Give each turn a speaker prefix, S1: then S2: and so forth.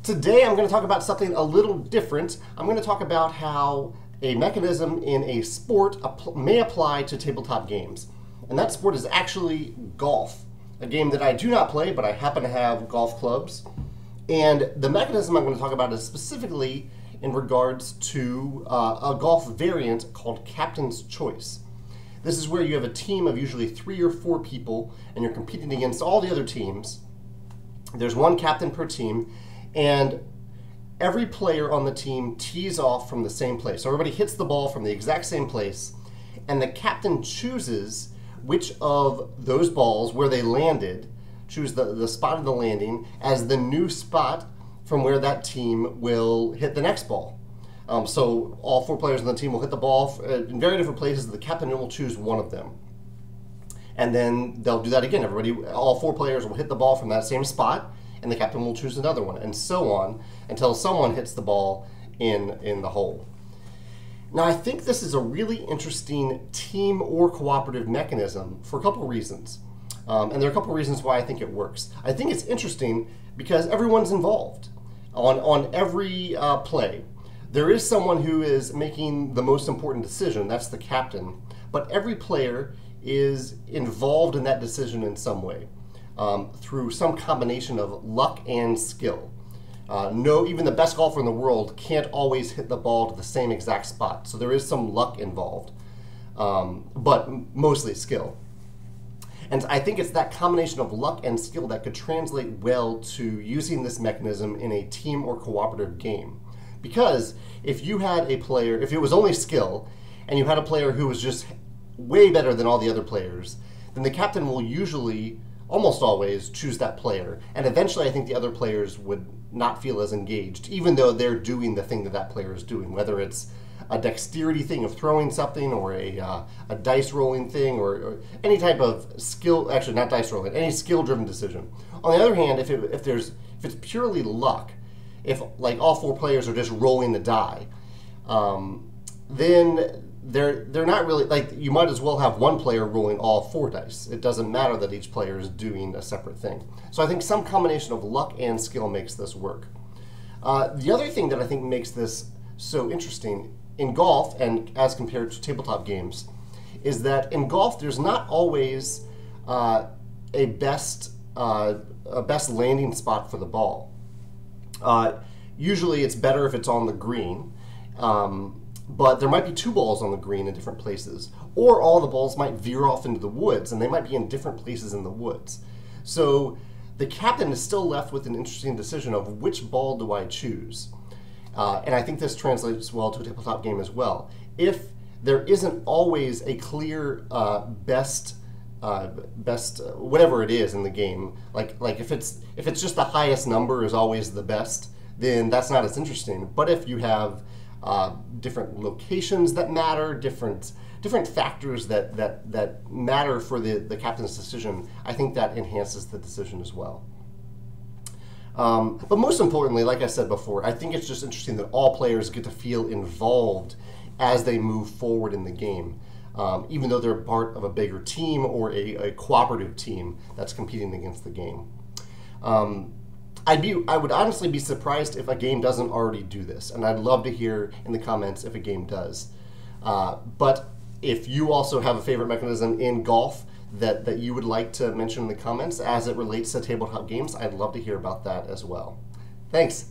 S1: Today I'm going to talk about something a little different. I'm going to talk about how a mechanism in a sport may apply to tabletop games. And that sport is actually golf, a game that I do not play, but I happen to have golf clubs. And the mechanism I'm going to talk about is specifically in regards to a golf variant called Captain's Choice. This is where you have a team of usually 3 or 4 people, and you're competing against all the other teams. There's one captain per team, and every player on the team tees off from the same place. So everybody hits the ball from the exact same place, and the captain chooses which of those balls, where they landed, choose the spot of the landing as the new spot from where that team will hit the next ball. So all 4 players on the team will hit the ball in very different places. The captain will choose one of them. And then they'll do that again. All 4 players will hit the ball from that same spot, and the captain will choose another one, and so on until someone hits the ball in the hole. Now, I think this is a really interesting team or cooperative mechanism for a couple of reasons. And there are a couple of reasons why I think it works. I think it's interesting because everyone's involved on every play. There is someone who is making the most important decision, that's the captain, but every player is involved in that decision in some way through some combination of luck and skill. Even the best golfer in the world can't always hit the ball to the same exact spot, so there is some luck involved, but mostly skill. And I think it's that combination of luck and skill that could translate well to using this mechanism in a team or cooperative game. Because if you had a player, if it was only skill, and you had a player who was just way better than all the other players, then the captain will usually, almost always, choose that player. And eventually I think the other players would not feel as engaged, even though they're doing the thing that that player is doing, whether it's a dexterity thing of throwing something, or a dice rolling thing, or any type of skill, actually not dice rolling, any skill driven decision. On the other hand, if it's purely luck, if like all 4 players are just rolling the die, then they're not really, like, you might as well have one player rolling all 4 dice. It doesn't matter that each player is doing a separate thing. So I think some combination of luck and skill makes this work. The other thing that I think makes this so interesting in golf, and as compared to tabletop games, is that in golf there's not always a best landing spot for the ball. Usually it's better if it's on the green, but there might be 2 balls on the green in different places, or all the balls might veer off into the woods, and they might be in different places in the woods. So the captain is still left with an interesting decision of which ball do I choose. And I think this translates well to a tabletop game as well. If there isn't always a clear best whatever it is in the game, like if it's just the highest number is always the best, then that's not as interesting. But if you have different locations that matter, different factors that matter for the captain's decision, I think that enhances the decision as well. But most importantly, like I said before, I think it's just interesting that all players get to feel involved as they move forward in the game, even though they're part of a bigger team or a cooperative team that's competing against the game. I would honestly be surprised if a game doesn't already do this, and I'd love to hear in the comments if a game does. But if you also have a favorite mechanism in golf that you would like to mention in the comments as it relates to tabletop games, I'd love to hear about that as well. Thanks.